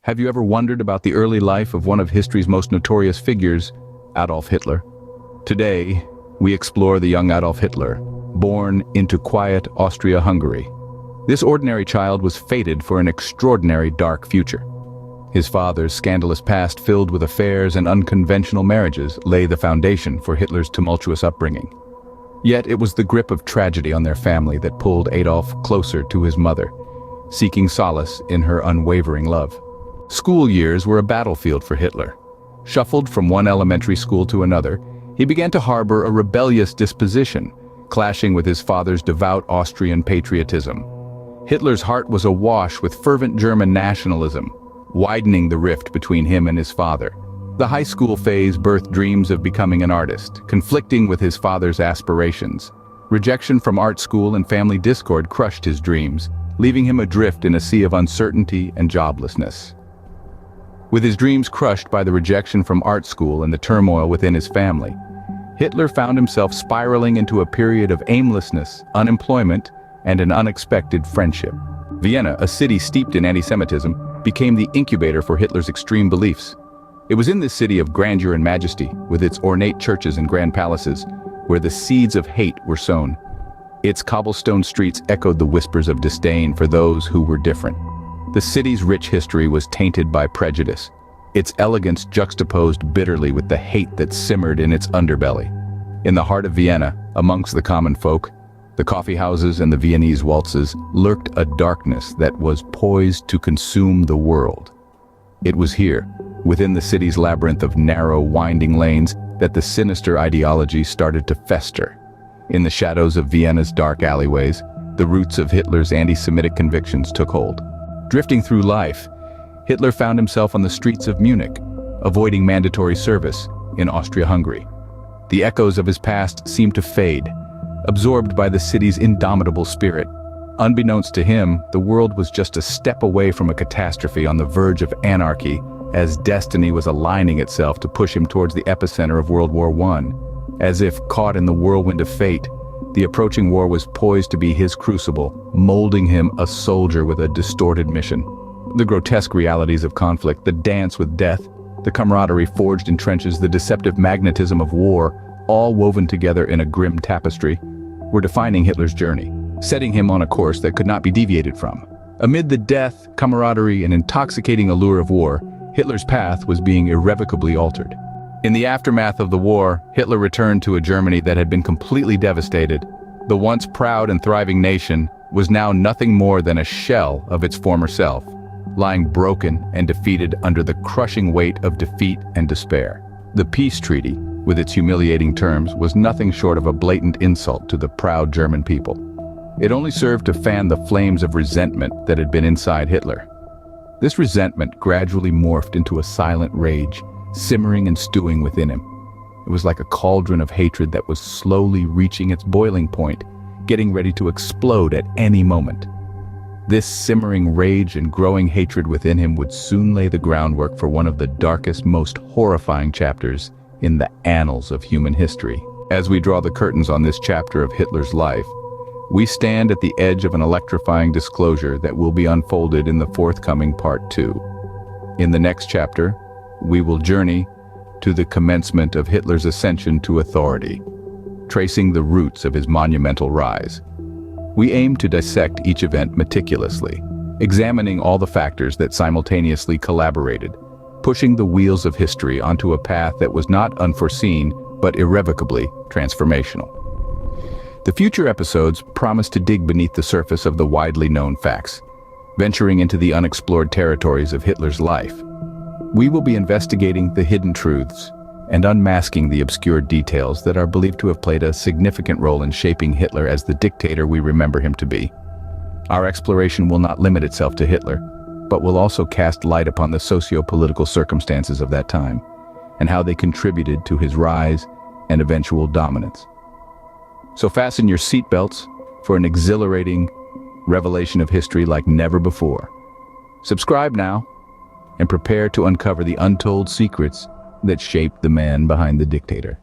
Have you ever wondered about the early life of one of history's most notorious figures, Adolf Hitler? Today, we explore the young Adolf Hitler, born into quiet Austria-Hungary. This ordinary child was fated for an extraordinary dark future. His father's scandalous past, filled with affairs and unconventional marriages, lay the foundation for Hitler's tumultuous upbringing. Yet it was the grip of tragedy on their family that pulled Adolf closer to his mother, seeking solace in her unwavering love. School years were a battlefield for Hitler. Shuffled from one elementary school to another, he began to harbor a rebellious disposition, clashing with his father's devout Austrian patriotism. Hitler's heart was awash with fervent German nationalism, widening the rift between him and his father. The high school phase birthed dreams of becoming an artist, conflicting with his father's aspirations. Rejection from art school and family discord crushed his dreams, leaving him adrift in a sea of uncertainty and joblessness. With his dreams crushed by the rejection from art school and the turmoil within his family, Hitler found himself spiraling into a period of aimlessness, unemployment, and an unexpected friendship. Vienna, a city steeped in anti-Semitism, became the incubator for Hitler's extreme beliefs. It was in this city of grandeur and majesty, with its ornate churches and grand palaces, where the seeds of hate were sown. Its cobblestone streets echoed the whispers of disdain for those who were different. The city's rich history was tainted by prejudice, its elegance juxtaposed bitterly with the hate that simmered in its underbelly. In the heart of Vienna, amongst the common folk, the coffee houses and the Viennese waltzes, lurked a darkness that was poised to consume the world. It was here, within the city's labyrinth of narrow, winding lanes, that the sinister ideology started to fester. In the shadows of Vienna's dark alleyways, the roots of Hitler's anti-Semitic convictions took hold. Drifting through life, Hitler found himself on the streets of Munich, avoiding mandatory service in Austria-Hungary. The echoes of his past seemed to fade, absorbed by the city's indomitable spirit. Unbeknownst to him, the world was just a step away from a catastrophe on the verge of anarchy, as destiny was aligning itself to push him towards the epicenter of World War I. As if caught in the whirlwind of fate, the approaching war was poised to be his crucible, molding him a soldier with a distorted mission. The grotesque realities of conflict, the dance with death, the camaraderie forged in trenches, the deceptive magnetism of war, all woven together in a grim tapestry, were defining Hitler's journey, setting him on a course that could not be deviated from. Amid the death, camaraderie, and intoxicating allure of war, Hitler's path was being irrevocably altered. In the aftermath of the war, Hitler returned to a Germany that had been completely devastated. The once proud and thriving nation was now nothing more than a shell of its former self, lying broken and defeated under the crushing weight of defeat and despair. The peace treaty, with its humiliating terms, was nothing short of a blatant insult to the proud German people. It only served to fan the flames of resentment that had been inside Hitler. This resentment gradually morphed into a silent rage, simmering and stewing within him. It was like a cauldron of hatred that was slowly reaching its boiling point, getting ready to explode at any moment. This simmering rage and growing hatred within him would soon lay the groundwork for one of the darkest, most horrifying chapters in the annals of human history. As we draw the curtains on this chapter of Hitler's life, we stand at the edge of an electrifying disclosure that will be unfolded in the forthcoming Part 2. In the next chapter, we will journey to the commencement of Hitler's ascension to authority, tracing the roots of his monumental rise. We aim to dissect each event meticulously, examining all the factors that simultaneously collaborated, pushing the wheels of history onto a path that was not unforeseen but irrevocably transformational. The future episodes promise to dig beneath the surface of the widely known facts, venturing into the unexplored territories of Hitler's life. We will be investigating the hidden truths and unmasking the obscure details that are believed to have played a significant role in shaping Hitler as the dictator we remember him to be. Our exploration will not limit itself to Hitler, but will also cast light upon the socio-political circumstances of that time and how they contributed to his rise and eventual dominance. So fasten your seatbelts for an exhilarating revelation of history like never before. Subscribe now and prepare to uncover the untold secrets that shaped the man behind the dictator.